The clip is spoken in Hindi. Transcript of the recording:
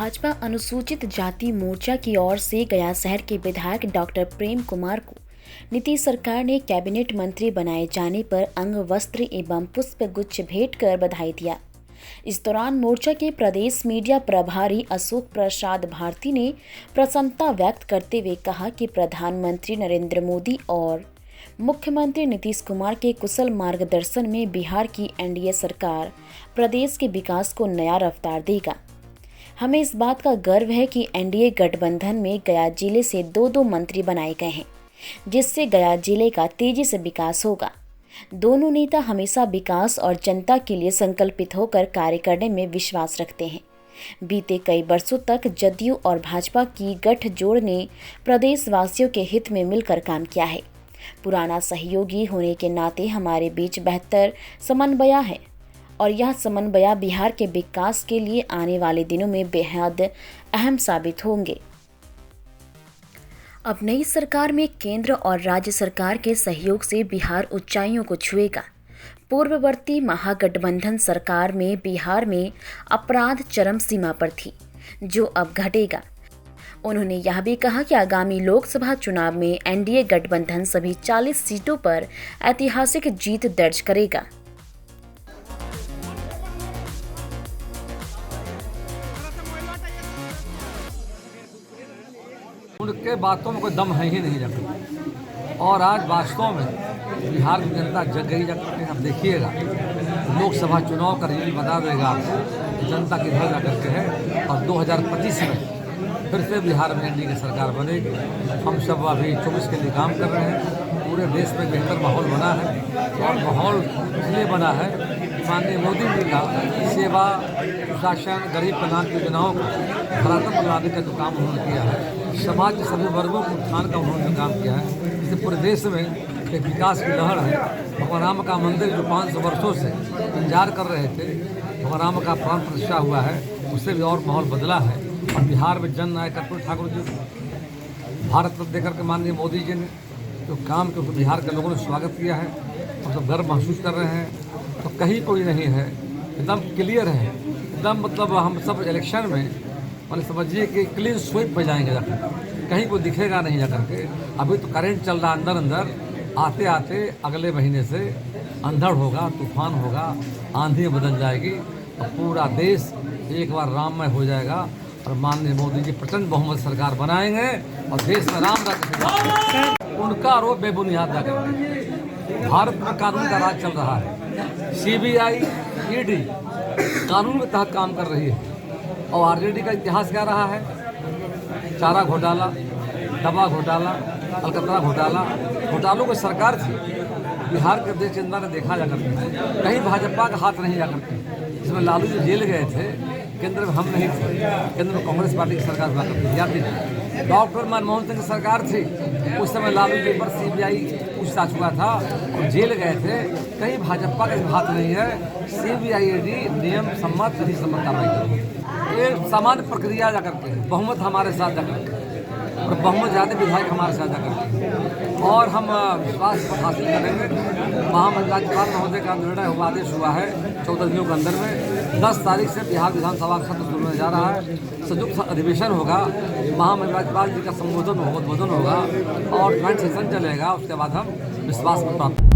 भाजपा अनुसूचित जाति मोर्चा की ओर से गया शहर के विधायक डॉक्टर प्रेम कुमार को नीतीश सरकार ने कैबिनेट मंत्री बनाए जाने पर अंग वस्त्र एवं पुष्प गुच्छ भेंट कर बधाई दिया। इस दौरान मोर्चा के प्रदेश मीडिया प्रभारी अशोक प्रसाद भारती ने प्रसन्नता व्यक्त करते हुए कहा कि प्रधानमंत्री नरेंद्र मोदी और मुख्यमंत्री नीतीश कुमार के कुशल मार्गदर्शन में बिहार की एनडीए सरकार प्रदेश के विकास को नया रफ्तार देगा। हमें इस बात का गर्व है कि एनडीए गठबंधन में गया जिले से दो मंत्री बनाए गए हैं, जिससे गया जिले का तेजी से विकास होगा। दोनों नेता हमेशा विकास और जनता के लिए संकल्पित होकर कार्य करने में विश्वास रखते हैं। बीते कई वर्षों तक जदयू और भाजपा की गठजोड़ ने प्रदेशवासियों के हित में मिलकर काम किया है। पुराना सहयोगी होने के नाते हमारे बीच बेहतर समन्वय है और यह समन्वय बिहार के विकास के लिए आने वाले दिनों में बेहद अहम साबित होंगे। अब नई सरकार में केंद्र और राज्य सरकार के सहयोग से बिहार ऊंचाइयों को छुएगा। पूर्ववर्ती महागठबंधन सरकार में बिहार में अपराध चरम सीमा पर थी, जो अब घटेगा। उन्होंने यह भी कहा कि आगामी लोकसभा चुनाव में एनडीए गठबंधन सभी 40 सीटों पर ऐतिहासिक जीत दर्ज करेगा। उनके बातों में कोई दम है ही नहीं रखा और आज वास्तव में बिहार की जनता जग गई जाकर अब देखिएगा लोकसभा चुनाव का रिजल्ट बता देगा आपको जनता किधर जा करके है। और 2025 में फिर से बिहार में एनडीए की सरकार बनेगी। हम सब अभी 24 के लिए काम कर रहे हैं। पूरे देश में बेहतर माहौल बना है और माहौल इसलिए बना है माननीय मोदी जी का सेवा सुशासन गरीब कल्याण योजनाओं को धरातल पर लाने का जो काम उन्होंने किया है, समाज के सभी वर्गों के उत्थान का उन्होंने काम किया है। इससे पूरे देश में एक विकास की लहर है। भगवान राम का मंदिर जो 500 वर्षों से इंतजार कर रहे थे, भगवान राम का प्राण प्रतिष्ठा हुआ है, उससे भी और माहौल बदला है। और बिहार में जन नायक कर्पूरी ठाकुर जी भारत रत्न देकर के माननीय मोदी जी ने जो काम के बिहार के लोगों ने स्वागत किया है और सब गर्व महसूस कर रहे हैं। तो कहीं कोई नहीं है, एकदम क्लियर है, एकदम मतलब हम सब इलेक्शन में मैंने समझिए कि क्लीन स्वीप में जाएंगे जाकर, कहीं कोई दिखेगा नहीं जाकर के। अभी तो करंट चल रहा अंदर अंदर, आते आते अगले महीने से अंधड़ होगा, तूफान होगा, आंधी बदल जाएगी और पूरा देश एक बार राममय हो जाएगा और माननीय मोदी जी प्रचंड बहुमत सरकार बनाएंगे और देश में राम राज्य। उनका आरोप बेबुनियाद जाकर भारत में कानून का राज चल रहा है। सीबीआई ईडी कानून के तहत काम कर रही है और आरजेडी का इतिहास क्या रहा है? चारा घोटाला, दवा घोटाला, अलकतरा घोटाला, घोटालों की सरकार थी। बिहार के अध्यक्ष जनता ने देखा जा करते कहीं भाजपा का हाथ नहीं जा करते। जिसमें लालू जी जेल गए थे, केंद्र में हम नहीं थे, केंद्र में कांग्रेस पार्टी की सरकार हुआ करती थी, याद नहीं। डॉक्टर मनमोहन सिंह की सरकार थी, उस समय लालू जी पर सीबीआई पूछताछ हुआ था और जेल गए थे। कहीं भाजपा का हाथ नहीं है। सीबीआई ईडी नियम सम्मत विधि सम्मत कार्रवाई, ये सामान्य प्रक्रिया जा करके बहुमत हमारे साथ जा करके और बहुमत ज़्यादा विधायक हमारे साथ जा करके और हम विश्वास हासिल करेंगे। महामंत्रिपाल महोदय का निर्णय हुआ, आदेश हुआ है 14 दिनों के अंदर में 10 तारीख से बिहार विधानसभा का सत्र शुरू होने जा रहा है। संयुक्त अधिवेशन होगा, महामंत्रिपाल जी का संबोधन उद्बोधन होगा और ज्वाइंट सेशन चलेगा। उसके बाद हम विश्वास में प्राप्त